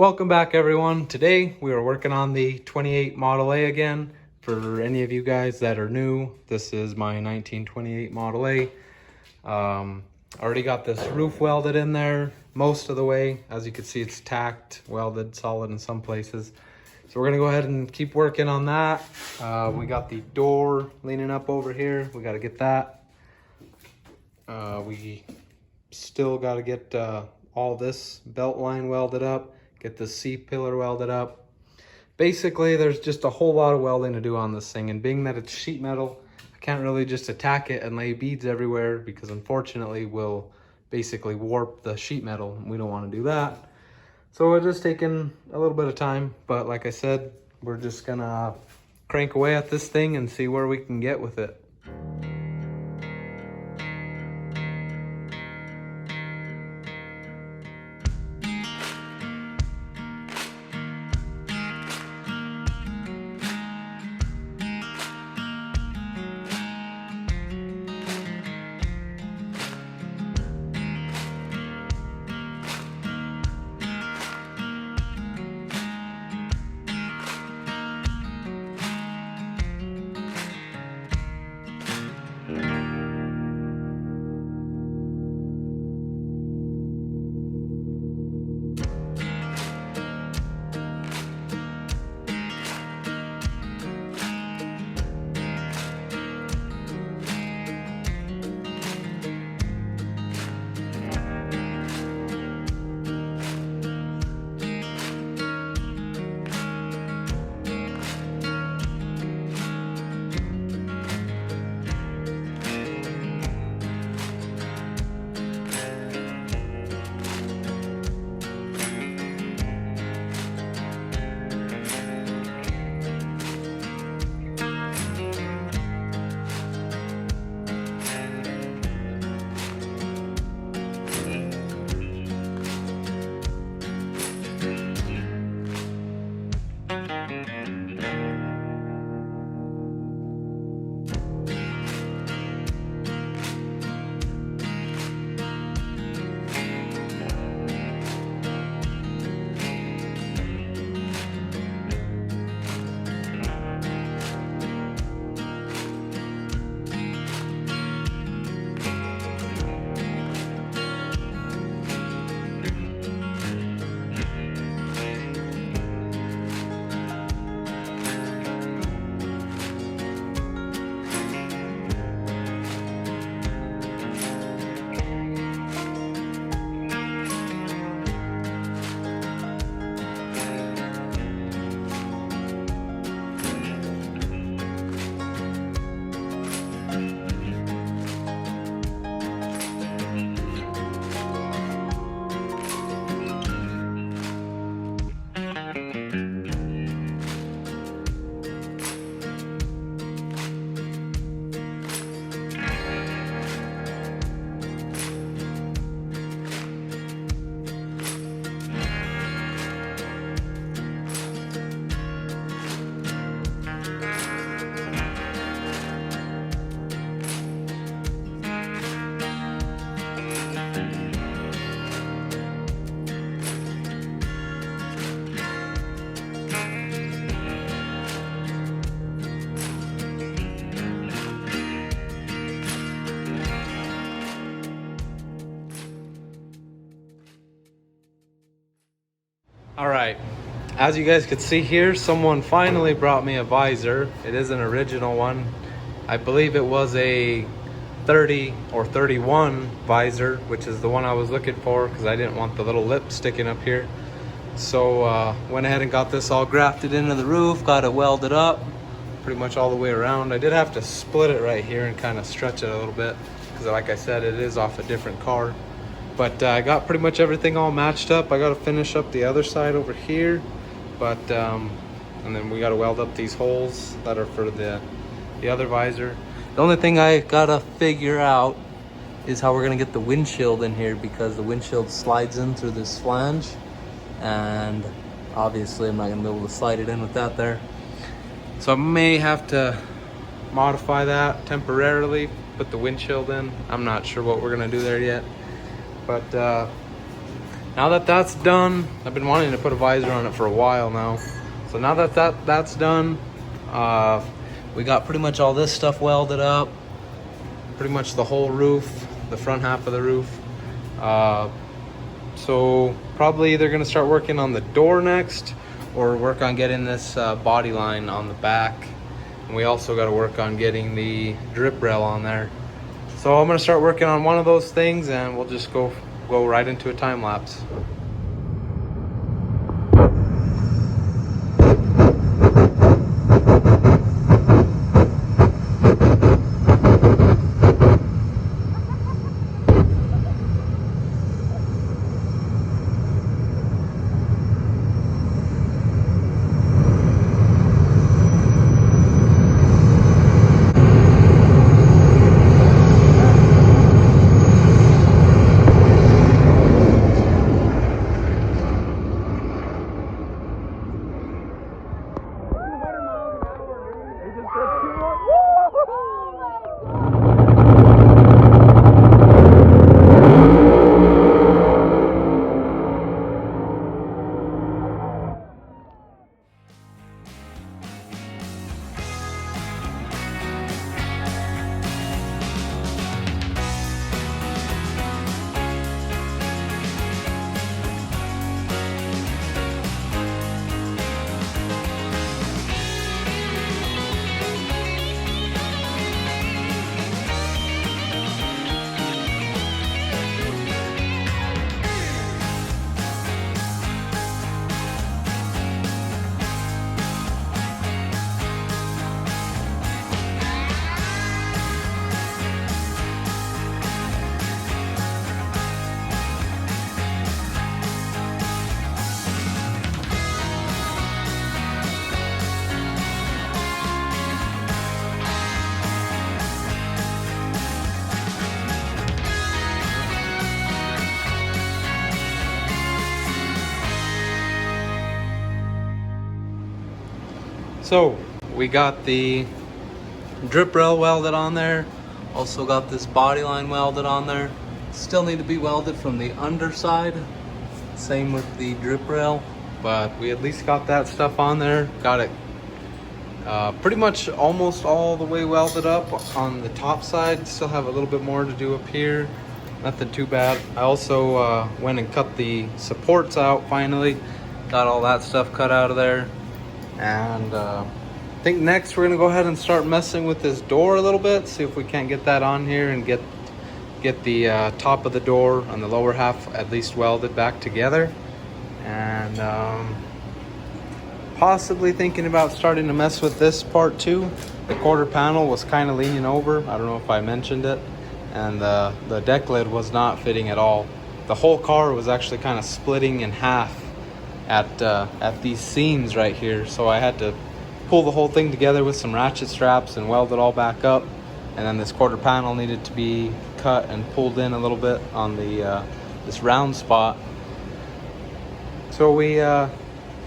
Welcome back, everyone. Today we are working on the 28 Model A again. For any of you guys that are new, this is my 1928 Model A. Already got this roof welded in there most of the way. As you can see, it's tacked, welded, solid in some places. So we're gonna go ahead and keep working on that. We got the door leaning up over here. We gotta get that. We still gotta get all this belt line welded up. Get the C-pillar welded up. Basically, there's just a whole lot of welding to do on this thing, and being that it's sheet metal, I can't really just attack it and lay beads everywhere because unfortunately we'll basically warp the sheet metal, and we don't want to do that. So we're just taking a little bit of time, but like I said, we're just gonna crank away at this thing and see where we can get with it. All right, as you guys could see here, someone finally brought me a visor. It is an original one. I believe it was a 30 or 31 visor, which is the one I was looking for because I didn't want the little lip sticking up here. So went ahead and got this all grafted into the roof, got it welded up pretty much all the way around. I did have to split it right here and kind of stretch it a little bit because like I said, it is off a different car. But I got pretty much everything all matched up. I got to finish up the other side over here, but and then we got to weld up these holes that are for the other visor. The only thing I gotta figure out is how we're gonna get the windshield in here, because the windshield slides in through this flange, and obviously I'm not gonna be able to slide it in with that there. So I may have to modify that temporarily, put the windshield in. I'm not sure what we're gonna do there yet. But now that that's done, I've been wanting to put a visor on it for a while now. So now that that's done, we got pretty much all this stuff welded up. Pretty much the whole roof, the front half of the roof. So probably either gonna start working on the door next, or work on getting this body line on the back. And we also got to work on getting the drip rail on there. So I'm gonna start working on one of those things, and we'll just go right into a time lapse. So we got the drip rail welded on there. Also got this body line welded on there. Still need to be welded from the underside. Same with the drip rail, but we at least got that stuff on there. Got it pretty much almost all the way welded up on the top side. Still have a little bit more to do up here. Nothing too bad. I also went and cut the supports out finally. Got all that stuff cut out of there. And I think next we're gonna go ahead and start messing with this door a little bit, see if we can't get that on here and get the top of the door on the lower half at least welded back together. And possibly thinking about starting to mess with this part too. The quarter panel was kind of leaning over. I don't know if I mentioned it. And the deck lid was not fitting at all. The whole car was actually kind of splitting in half at these seams right here. So I had to pull the whole thing together with some ratchet straps and weld it all back up. And then this quarter panel needed to be cut and pulled in a little bit on the this round spot. So we got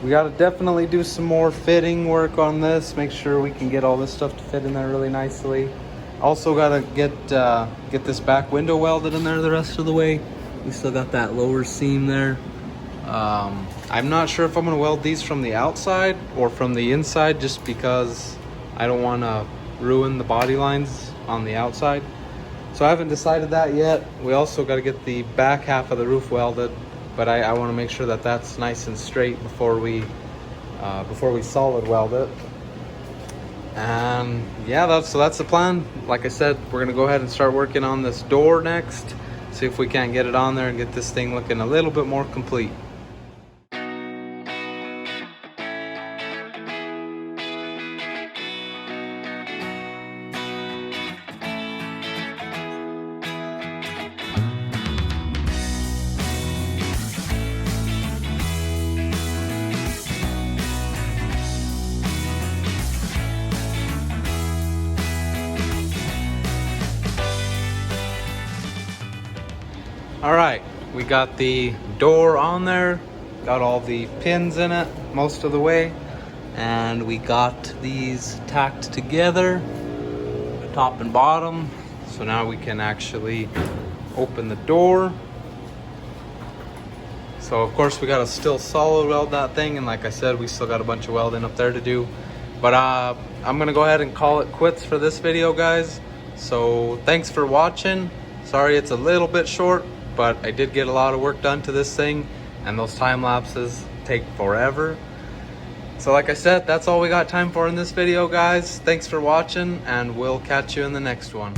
to definitely do some more fitting work on this. Make sure we can get all this stuff to fit in there really nicely. Also got to get this back window welded in there the rest of the way. We still got that lower seam there. I'm not sure if I'm going to weld these from the outside or from the inside, just because I don't want to ruin the body lines on the outside. So I haven't decided that yet. We also got to get the back half of the roof welded, but I want to make sure that that's nice and straight before we solid weld it. And yeah, that's the plan. Like I said, we're going to go ahead and start working on this door next. See if we can't get it on there and get this thing looking a little bit more complete. All right, we got the door on there, got all the pins in it most of the way, and we got these tacked together, top and bottom. So now we can actually open the door. So of course we gotta still solid weld that thing, and like I said, we still got a bunch of welding up there to do. But I'm gonna go ahead and call it quits for this video, guys. So thanks for watching. Sorry it's a little bit short, but I did get a lot of work done to this thing, and those time lapses take forever. So like I said, that's all we got time for in this video, guys. Thanks for watching, and we'll catch you in the next one.